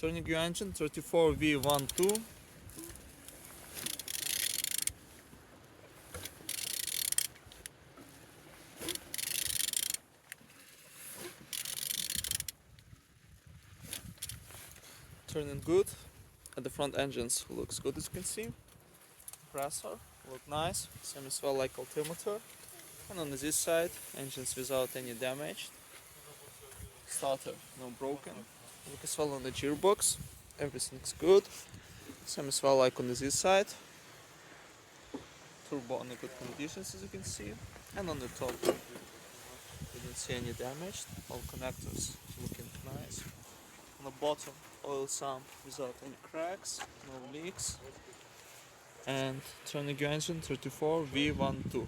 Turning your engine 34V12. Turning good. At the front engines looks good, as you can see. Compressor look nice, same as well like altimeter. And on this side, engines without any damage. Starter no broken. Look as well on the gearbox, everything's good. Same as well like on this side. Turbo on the good conditions, as you can see. And on the top, didn't see any damage. All connectors looking nice. On the bottom, oil sump without any cracks, no leaks. And turning your engine 34V12.